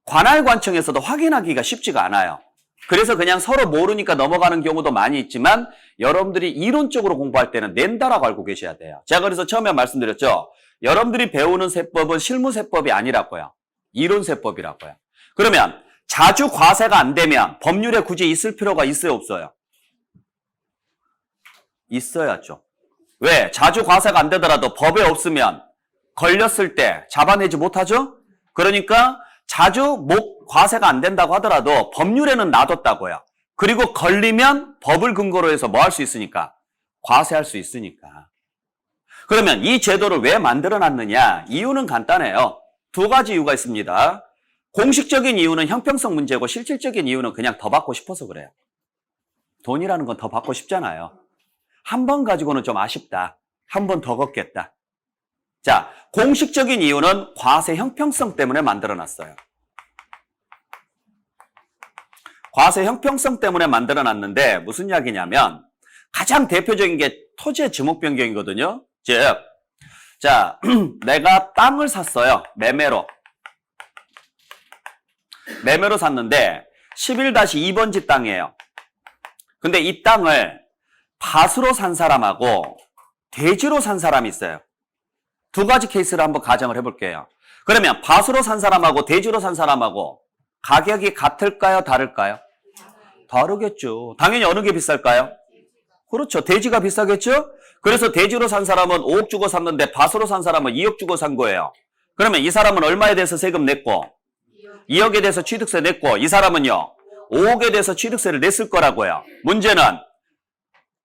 관할관청에서도 확인하기가 쉽지가 않아요. 그래서 그냥 서로 모르니까 넘어가는 경우도 많이 있지만 여러분들이 이론적으로 공부할 때는 낸다라고 알고 계셔야 돼요. 제가 그래서 처음에 말씀드렸죠. 여러분들이 배우는 세법은 실무세법이 아니라고요. 이론세법이라고요. 그러면 자주 과세가 안 되면 법률에 굳이 있을 필요가 있어요, 없어요? 있어야죠. 왜? 자주 과세가 안 되더라도 법에 없으면 걸렸을 때 잡아내지 못하죠? 그러니까 자주 과세가 안 된다고 하더라도 법률에는 놔뒀다고요. 그리고 걸리면 법을 근거로 해서 뭐 할 수 있으니까? 과세할 수 있으니까. 그러면 이 제도를 왜 만들어 놨느냐? 이유는 간단해요. 두 가지 이유가 있습니다. 공식적인 이유는 형평성 문제고 실질적인 이유는 그냥 더 받고 싶어서 그래요. 돈이라는 건 더 받고 싶잖아요. 한 번 가지고는 좀 아쉽다. 한 번 더 걷겠다. 자, 공식적인 이유는 과세 형평성 때문에 만들어놨어요. 과세 형평성 때문에 만들어놨는데 무슨 이야기냐면 가장 대표적인 게 토지의 지목 변경이거든요. 즉, 자, 내가 땅을 샀어요. 매매로 샀는데 11-2번지 땅이에요. 근데 이 땅을 밭으로 산 사람하고 대지로 산 사람이 있어요. 두 가지 케이스를 한번 가정을 해볼게요. 그러면 밭으로 산 사람하고 대지로 산 사람하고 가격이 같을까요? 다를까요? 다르겠죠. 당연히 어느 게 비쌀까요? 그렇죠. 대지가 비싸겠죠? 그래서 대지로 산 사람은 5억 주고 샀는데 밭으로 산 사람은 2억 주고 산 거예요. 그러면 이 사람은 얼마에 대해서 세금 냈고 2억에 대해서 취득세 냈고 이 사람은요 5억에 대해서 취득세를 냈을 거라고요. 문제는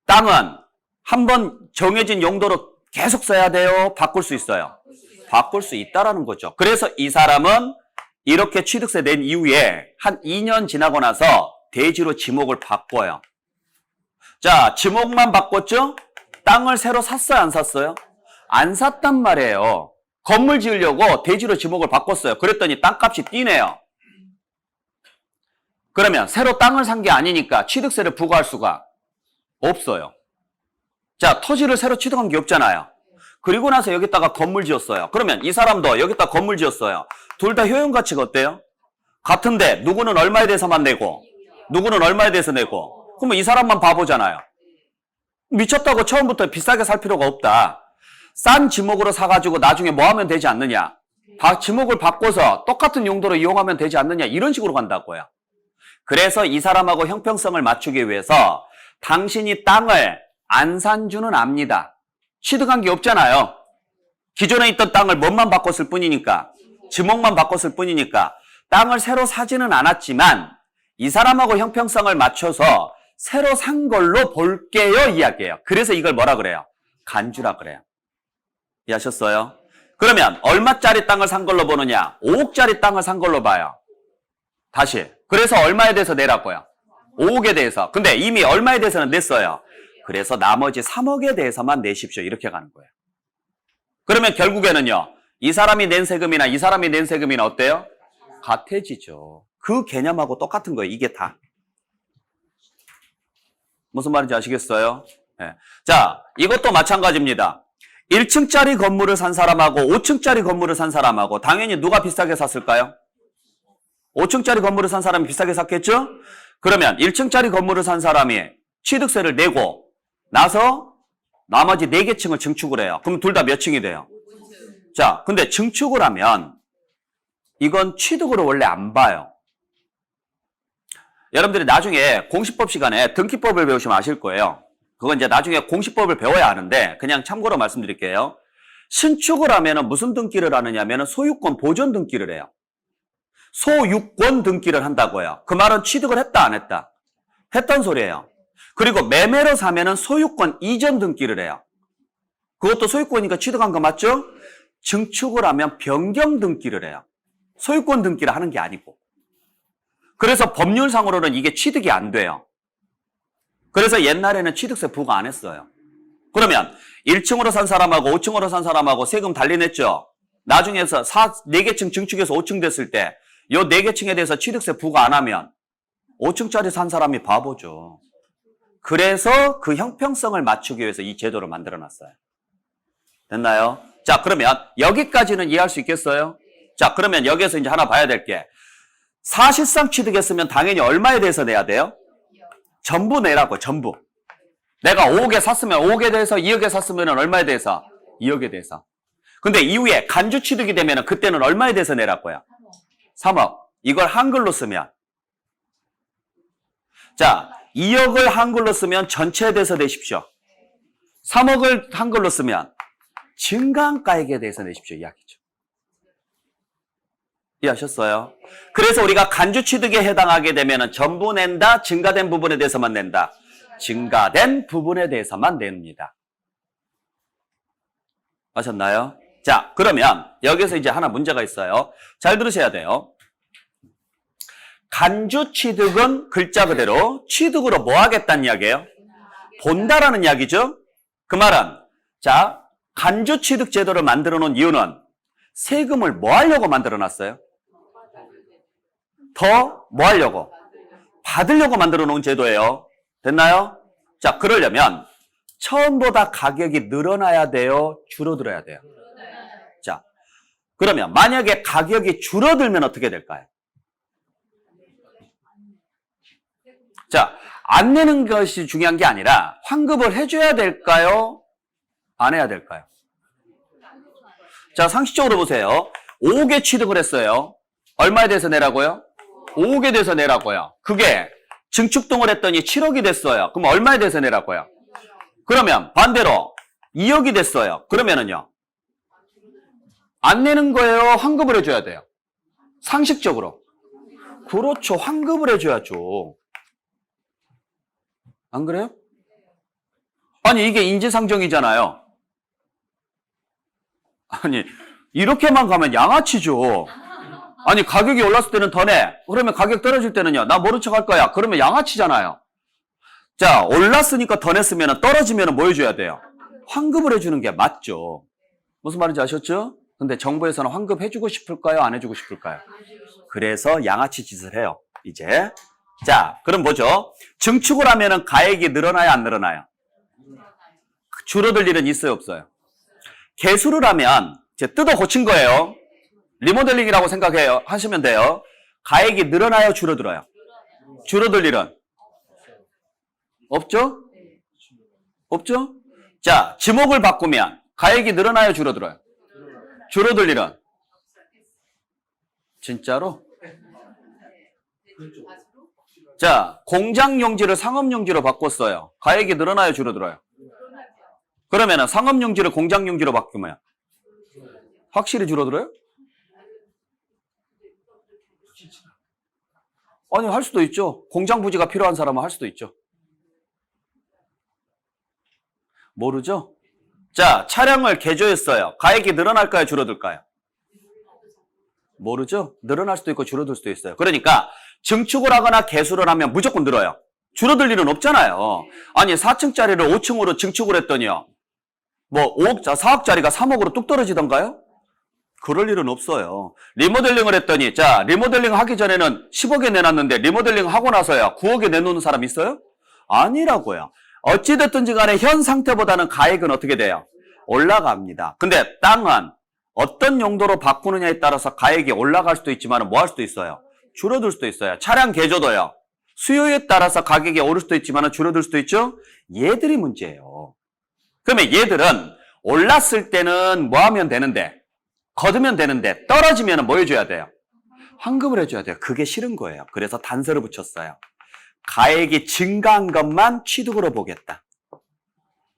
땅은 한번 정해진 용도로 계속 써야 돼요? 바꿀 수 있어요? 바꿀 수 있다라는 거죠. 그래서 이 사람은 이렇게 취득세 낸 이후에 한 2년 지나고 나서 대지로 지목을 바꿔요. 자, 지목만 바꿨죠? 땅을 새로 샀어요? 안 샀어요? 안 샀단 말이에요. 건물 지으려고 대지로 지목을 바꿨어요. 그랬더니 땅값이 뛰네요. 그러면 새로 땅을 산 게 아니니까 취득세를 부과할 수가 없어요. 자, 토지를 새로 취득한 게 없잖아요. 그리고 나서 여기다가 건물 지었어요. 그러면 이 사람도 여기다 건물 지었어요. 둘 다 효용가치가 어때요? 같은데 누구는 얼마에 대해서만 내고 누구는 얼마에 대해서 내고 그러면 이 사람만 바보잖아요. 미쳤다고 처음부터 비싸게 살 필요가 없다. 싼 지목으로 사가지고 나중에 뭐 하면 되지 않느냐. 지목을 바꿔서 똑같은 용도로 이용하면 되지 않느냐. 이런 식으로 간다고요. 그래서 이 사람하고 형평성을 맞추기 위해서 당신이 땅을 안 산 줄은 압니다. 취득한 게 없잖아요. 기존에 있던 땅을 뭐만 바꿨을 뿐이니까 지목만 바꿨을 뿐이니까 땅을 새로 사지는 않았지만 이 사람하고 형평성을 맞춰서 새로 산 걸로 볼게요 이야기예요. 그래서 이걸 뭐라 그래요? 간주라 그래요. 이해하셨어요? 그러면 얼마짜리 땅을 산 걸로 보느냐? 5억짜리 땅을 산 걸로 봐요. 다시. 그래서 얼마에 대해서 내라고요? 5억에 대해서. 근데 이미 얼마에 대해서는 냈어요. 그래서 나머지 3억에 대해서만 내십시오. 이렇게 가는 거예요. 그러면 결국에는요. 이 사람이 낸 세금이나 이 사람이 낸 세금이나 어때요? 같아지죠. 그 개념하고 똑같은 거예요. 이게 다. 무슨 말인지 아시겠어요? 네. 자, 이것도 마찬가지입니다. 1층짜리 건물을 산 사람하고 5층짜리 건물을 산 사람하고 당연히 누가 비싸게 샀을까요? 5층짜리 건물을 산 사람이 비싸게 샀겠죠? 그러면 1층짜리 건물을 산 사람이 취득세를 내고 나서 나머지 4개 층을 증축을 해요. 그럼 둘 다 몇 층이 돼요? 자, 근데 증축을 하면 이건 취득으로 원래 안 봐요. 여러분들이 나중에 공시법 시간에 등기법을 배우시면 아실 거예요. 그건 이제 나중에 공시법을 배워야 하는데 그냥 참고로 말씀드릴게요. 신축을 하면은 무슨 등기를 하느냐면은 소유권 보존 등기를 해요. 소유권 등기를 한다고요. 그 말은 취득을 했다 안 했다? 했던 소리예요. 그리고 매매로 사면은 소유권 이전 등기를 해요. 그것도 소유권이니까 취득한 거 맞죠? 증축을 하면 변경 등기를 해요. 소유권 등기를 하는 게 아니고. 그래서 법률상으로는 이게 취득이 안 돼요. 그래서 옛날에는 취득세 부과 안 했어요. 그러면 1층으로 산 사람하고 5층으로 산 사람하고 세금 달리 냈죠? 나중에서 4개 층 증축해서 5층 됐을 때 요 4개 층에 대해서 취득세 부과 안 하면 5층짜리 산 사람이 바보죠. 그래서 그 형평성을 맞추기 위해서 이 제도를 만들어 놨어요. 됐나요? 자, 그러면 여기까지는 이해할 수 있겠어요? 자, 그러면 여기에서 이제 하나 봐야 될 게 사실상 취득했으면 당연히 얼마에 대해서 내야 돼요? 전부 내라고, 전부. 내가 5억에 샀으면 5억에 대해서 2억에 샀으면 얼마에 대해서? 2억에 대해서. 근데 이후에 간주 취득이 되면 그때는 얼마에 대해서 내라고요? 3억. 이걸 한글로 쓰면. 자, 2억을 한글로 쓰면 전체에 대해서 내십시오. 3억을 한글로 쓰면 증가한가액에 대해서 내십시오. 이야기죠. 이해하셨어요? 그래서 우리가 간주 취득에 해당하게 되면 전부 낸다, 증가된 부분에 대해서만 낸다. 증가된 부분에 대해서만 냅니다. 아셨나요? 자, 그러면 여기서 이제 하나 문제가 있어요. 잘 들으셔야 돼요. 간주 취득은 글자 그대로 취득으로 뭐 하겠다는 이야기예요? 본다라는 이야기죠. 그 말은 자, 간주 취득 제도를 만들어 놓은 이유는 세금을 뭐 하려고 만들어 놨어요? 더 뭐 하려고? 받으려고 만들어 놓은 제도예요. 됐나요? 자, 그러려면 처음보다 가격이 늘어나야 돼요? 줄어들어야 돼요? 자, 그러면 만약에 가격이 줄어들면 어떻게 될까요? 자, 안 내는 것이 중요한 게 아니라 환급을 해줘야 될까요? 안 해야 될까요? 자, 상식적으로 보세요. 5억에 취득을 했어요. 얼마에 대해서 내라고요? 5억에 대해서 내라고요. 그게 증축등을 했더니 7억이 됐어요. 그럼 얼마에 대해서 내라고요? 그러면 반대로 2억이 됐어요. 그러면은요. 안 내는 거예요? 환급을 해줘야 돼요? 상식적으로. 그렇죠. 환급을 해줘야죠. 안 그래요? 아니, 이게 인지상정이잖아요. 아니, 이렇게만 가면 양아치죠. 아니, 가격이 올랐을 때는 더 내. 그러면 가격 떨어질 때는요. 나 모른 척 할 거야. 그러면 양아치잖아요. 자, 올랐으니까 더 냈으면 떨어지면 뭐 해줘야 돼요? 환급을 해주는 게 맞죠. 무슨 말인지 아셨죠? 근데 정부에서는 환급해주고 싶을까요? 안 해주고 싶을까요? 그래서 양아치 짓을 해요. 이제. 자, 그럼 뭐죠? 증축을 하면은 가액이 늘어나요? 안 늘어나요? 줄어들 일은 있어요? 없어요? 개수를 하면 이제 뜯어 고친 거예요. 리모델링이라고 생각해요. 하시면 돼요. 가액이 늘어나요? 줄어들어요? 줄어들 일은? 없죠? 없죠? 자, 지목을 바꾸면 가액이 늘어나요? 줄어들어요? 줄어들 일은? 진짜로? 자, 공장용지를 상업용지로 바꿨어요. 가액이 늘어나요? 줄어들어요? 그러면 상업용지를 공장용지로 바꾸면 확실히 줄어들어요? 아니, 할 수도 있죠. 공장 부지가 필요한 사람은 할 수도 있죠. 모르죠? 자, 차량을 개조했어요. 가액이 늘어날까요? 줄어들까요? 모르죠? 늘어날 수도 있고 줄어들 수도 있어요. 그러니까 증축을 하거나 개수를 하면 무조건 늘어요. 줄어들 일은 없잖아요. 아니 4층짜리를 5층으로 증축을 했더니요. 뭐 4억짜리가 3억으로 뚝 떨어지던가요? 그럴 일은 없어요. 리모델링을 했더니 자 리모델링 하기 전에는 10억에 내놨는데 리모델링 하고 나서야 9억에 내놓는 사람 있어요? 아니라고요. 어찌됐든지 간에 현 상태보다는 가액은 어떻게 돼요? 올라갑니다. 근데 땅은 어떤 용도로 바꾸느냐에 따라서 가액이 올라갈 수도 있지만 뭐 할 수도 있어요? 줄어들 수도 있어요. 차량 개조도요. 수요에 따라서 가격이 오를 수도 있지만 줄어들 수도 있죠? 얘들이 문제예요. 그러면 얘들은 올랐을 때는 뭐 하면 되는데? 거두면 되는데 떨어지면 뭐 해줘야 돼요? 환급을 해줘야 돼요. 그게 싫은 거예요. 그래서 단서를 붙였어요. 가액이 증가한 것만 취득으로 보겠다.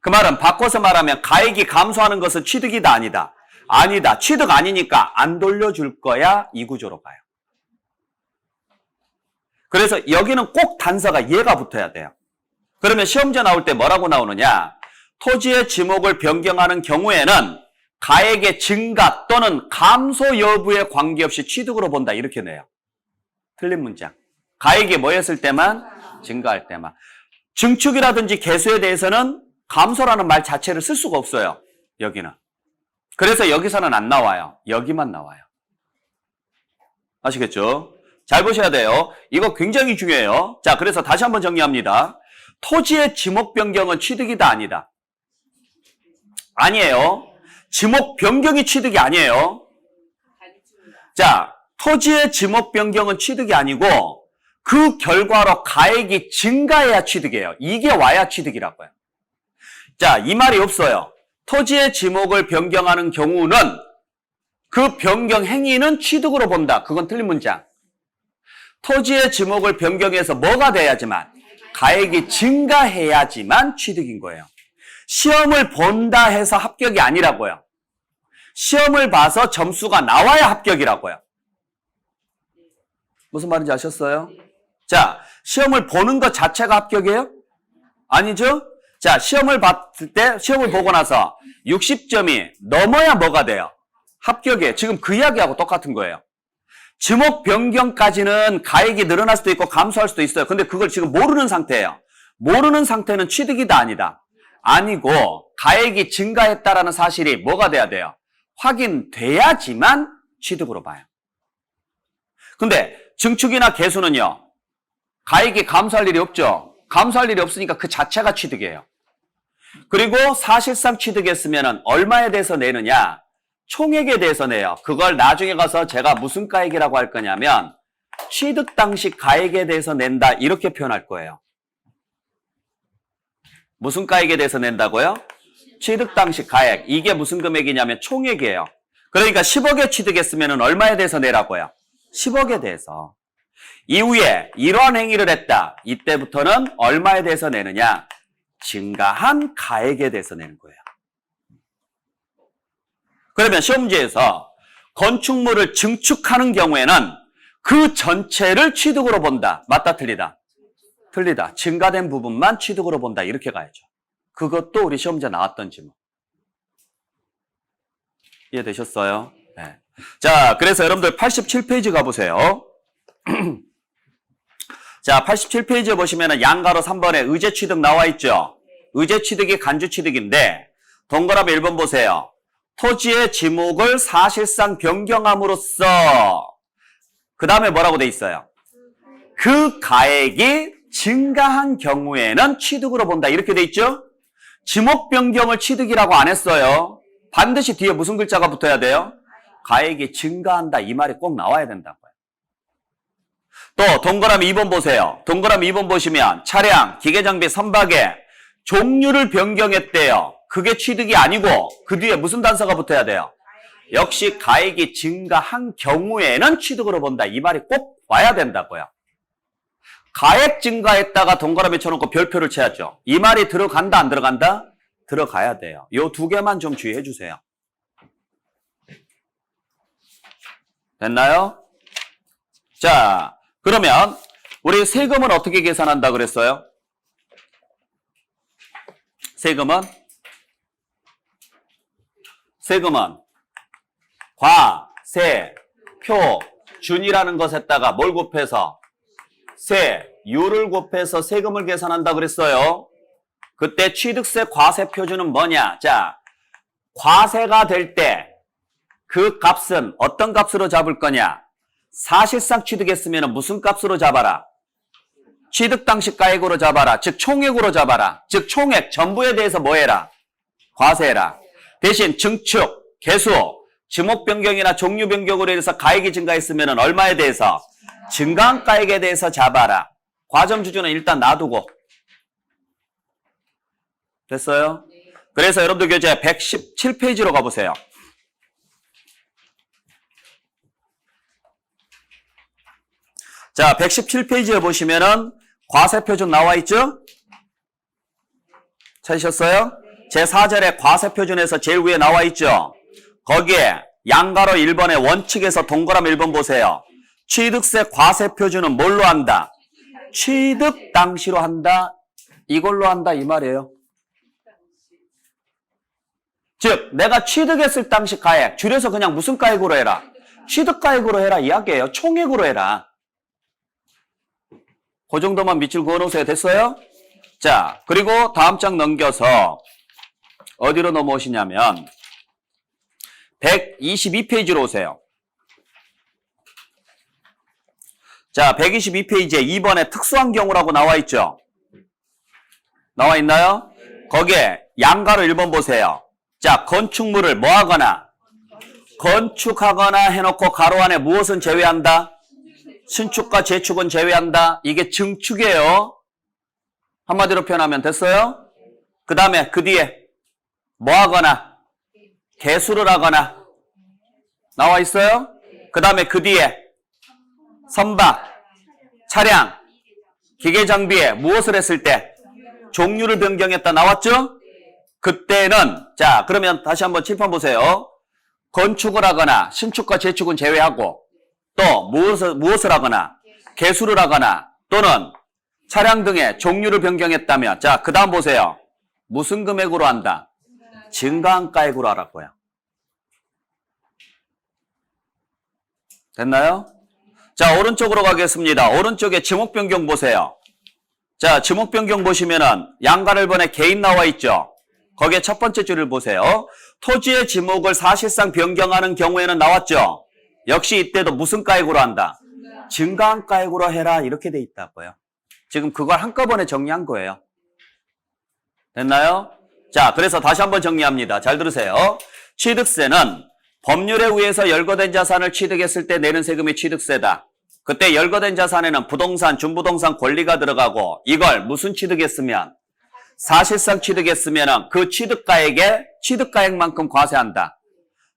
그 말은 바꿔서 말하면 가액이 감소하는 것은 취득이다 아니다? 아니다. 취득 아니니까 안 돌려줄 거야. 이 구조로 가요. 그래서 여기는 꼭 단서가 얘가 붙어야 돼요. 그러면 시험제 나올 때 뭐라고 나오느냐? 토지의 지목을 변경하는 경우에는 가액의 증가 또는 감소 여부에 관계없이 취득으로 본다. 이렇게 내요. 틀린 문장. 가액이 뭐였을 때만? 증가할 때만. 증축이라든지 개수에 대해서는 감소라는 말 자체를 쓸 수가 없어요. 여기는. 그래서 여기서는 안 나와요. 여기만 나와요. 아시겠죠? 잘 보셔야 돼요. 이거 굉장히 중요해요. 자, 그래서 다시 한번 정리합니다. 토지의 지목 변경은 취득이다 아니다? 아니에요. 지목 변경이 취득이 아니에요. 자, 토지의 지목 변경은 취득이 아니고 그 결과로 가액이 증가해야 취득이에요. 이게 와야 취득이라고요. 자, 이 말이 없어요. 토지의 지목을 변경하는 경우는 그 변경 행위는 취득으로 본다. 그건 틀린 문장. 토지의 지목을 변경해서 뭐가 돼야지만 가액이 증가해야지만 취득인 거예요. 시험을 본다 해서 합격이 아니라고요. 시험을 봐서 점수가 나와야 합격이라고요. 무슨 말인지 아셨어요? 자, 시험을 보는 것 자체가 합격이에요? 아니죠? 자, 시험을 봤을 때, 시험을 보고 나서 60점이 넘어야 뭐가 돼요? 합격이에요. 지금 그 이야기하고 똑같은 거예요. 지목 변경까지는 가액이 늘어날 수도 있고 감소할 수도 있어요. 근데 그걸 지금 모르는 상태예요. 모르는 상태는 취득이다 아니다? 아니고 가액이 증가했다라는 사실이 뭐가 돼야 돼요? 확인돼야지만 취득으로 봐요. 근데 증축이나 개수는요. 가액이 감소할 일이 없죠. 감소할 일이 없으니까 그 자체가 취득이에요. 그리고 사실상 취득했으면 얼마에 대해서 내느냐? 총액에 대해서 내요. 그걸 나중에 가서 제가 무슨 가액이라고 할 거냐면 취득 당시 가액에 대해서 낸다 이렇게 표현할 거예요. 무슨 가액에 대해서 낸다고요? 취득 당시 가액. 이게 무슨 금액이냐면 총액이에요. 그러니까 10억에 취득했으면 얼마에 대해서 내라고요? 10억에 대해서. 이후에 이러한 행위를 했다. 이때부터는 얼마에 대해서 내느냐? 증가한 가액에 대해서 내는 거예요. 그러면 시험지에서 건축물을 증축하는 경우에는 그 전체를 취득으로 본다. 맞다, 틀리다? 틀리다. 증가된 부분만 취득으로 본다. 이렇게 가야죠. 그것도 우리 시험지에 나왔던 지문. 이해되셨어요? 네. 자, 그래서 여러분들 87페이지 가보세요. 자, 87페이지에 보시면 양가로 3번에 의제 취득 나와 있죠? 의제 취득이 간주 취득인데 동그라미 1번 보세요. 토지의 지목을 사실상 변경함으로써 그 다음에 뭐라고 돼 있어요? 그 가액이 증가한 경우에는 취득으로 본다. 이렇게 돼 있죠? 지목 변경을 취득이라고 안 했어요. 반드시 뒤에 무슨 글자가 붙어야 돼요? 가액이 증가한다. 이 말이 꼭 나와야 된다고요. 또 동그라미 2번 보세요. 동그라미 2번 보시면 차량, 기계장비, 선박의 종류를 변경했대요. 그게 취득이 아니고 그 뒤에 무슨 단서가 붙어야 돼요? 역시 가액이 증가한 경우에는 취득으로 본다. 이 말이 꼭 와야 된다고요. 가액 증가했다가 동그라미 쳐놓고 별표를 쳐야죠. 이 말이 들어간다 안 들어간다? 들어가야 돼요. 요 두 개만 좀 주의해 주세요. 됐나요? 자, 그러면 우리 세금은 어떻게 계산한다 그랬어요? 세금은 세금은 과, 세, 표, 준이라는 것에다가 뭘 곱해서 세율을 곱해서 세금을 계산한다 그랬어요. 그때 취득세 과세 표준은 뭐냐? 자, 과세가 될 때 그 값은 어떤 값으로 잡을 거냐? 사실상 취득했으면 무슨 값으로 잡아라? 취득 당시 가액으로 잡아라. 즉 총액으로 잡아라. 즉 총액 전부에 대해서 뭐 해라? 과세해라. 대신 증축, 개수, 지목 변경이나 종류 변경으로 인해서 가액이 증가했으면 얼마에 대해서? 증가한 가액에 대해서 잡아라. 과점 주주는 일단 놔두고. 됐어요? 그래서 여러분들 교재 117페이지로 가보세요. 자, 117페이지에 보시면은 과세표준 나와 있죠? 찾으셨어요? 제4절에 과세표준에서 제일 위에 나와 있죠? 거기에 양가로 1번의 원칙에서 동그라미 1번 보세요. 취득세 과세표준은 뭘로 한다? 취득 당시로 한다. 이걸로 한다 이 말이에요. 즉 내가 취득했을 당시 가액 줄여서 그냥 무슨 가액으로 해라? 취득가액으로 해라 이야기예요. 총액으로 해라. 그 정도만 밑줄 그어놓으세요. 됐어요? 자, 그리고 다음 장 넘겨서 어디로 넘어오시냐면 122페이지로 오세요. 자, 122페이지에 2번에 특수한 경우라고 나와 있죠? 나와 있나요? 거기에 양가로 1번 보세요. 자, 건축물을 뭐 하거나 건축하거나 해놓고 가로 안에 무엇은 제외한다? 신축과 재축은 제외한다. 이게 증축이에요. 한마디로 표현하면 됐어요? 그 다음에 그 뒤에 뭐 하거나 개수를 하거나 나와 있어요? 그 다음에 그 뒤에 선박, 차량, 기계장비에 무엇을 했을 때 종류를 변경했다 나왔죠? 그때는 자 그러면 다시 한번 칠판 보세요. 건축을 하거나 신축과 재축은 제외하고 또 무엇을 하거나 개수를 하거나 또는 차량 등의 종류를 변경했다면 자 그 다음 보세요. 무슨 금액으로 한다? 증가한 가액으로 하라고요. 됐나요? 자 오른쪽으로 가겠습니다. 오른쪽에 지목 변경 보세요. 자 지목 변경 보시면은 양가를 번에 개인 나와 있죠. 거기에 첫 번째 줄을 보세요. 토지의 지목을 사실상 변경하는 경우에는 나왔죠. 역시 이때도 무슨 가액으로 한다? 증가한 가액으로 해라 이렇게 돼 있다고요. 지금 그걸 한꺼번에 정리한 거예요. 됐나요? 자, 그래서 다시 한번 정리합니다. 잘 들으세요. 취득세는 법률에 의해서 열거된 자산을 취득했을 때 내는 세금이 취득세다. 그때 열거된 자산에는 부동산, 준부동산 권리가 들어가고 이걸 무슨 취득했으면? 사실상 취득했으면 그 취득가액만큼 과세한다.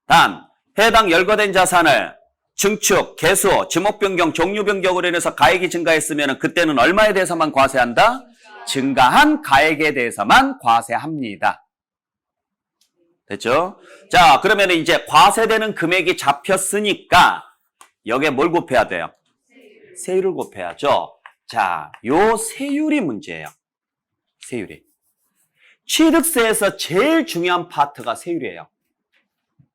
단, 해당 열거된 자산을 증축, 개수, 지목 변경, 종류 변경으로 인해서 가액이 증가했으면 그때는 얼마에 대해서만 과세한다? 증가한 가액에 대해서만 과세합니다. 됐죠? 자, 그러면 이제 과세되는 금액이 잡혔으니까 여기에 뭘 곱해야 돼요? 세율을 곱해야죠. 자, 요 세율이 문제예요. 세율이. 취득세에서 제일 중요한 파트가 세율이에요.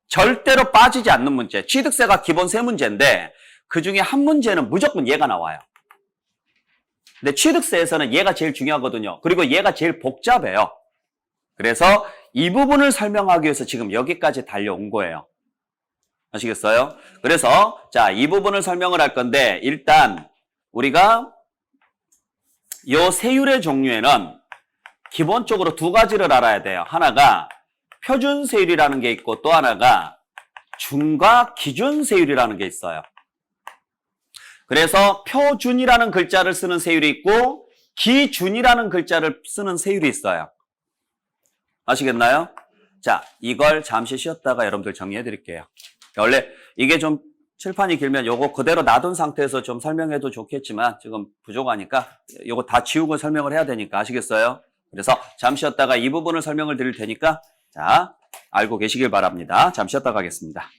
절대로 빠지지 않는 문제. 취득세가 기본 세 문제인데 그 중에 한 문제는 무조건 얘가 나와요. 근데 취득세에서는 얘가 제일 중요하거든요. 그리고 얘가 제일 복잡해요. 그래서 이 부분을 설명하기 위해서 지금 여기까지 달려온 거예요. 아시겠어요? 그래서 자, 이 부분을 설명을 할 건데 일단 우리가 요 세율의 종류에는 기본적으로 두 가지를 알아야 돼요. 하나가 표준세율이라는 게 있고 또 하나가 중과 기준세율이라는 게 있어요. 그래서 표준이라는 글자를 쓰는 세율이 있고 기준이라는 글자를 쓰는 세율이 있어요. 아시겠나요? 자, 이걸 잠시 쉬었다가 여러분들 정리해 드릴게요. 원래 이게 좀 칠판이 길면 요거 그대로 놔둔 상태에서 좀 설명해도 좋겠지만 지금 부족하니까 요거 다 지우고 설명을 해야 되니까 아시겠어요? 그래서 잠시 쉬었다가 이 부분을 설명을 드릴 테니까 자, 알고 계시길 바랍니다. 잠시 쉬었다가 하겠습니다.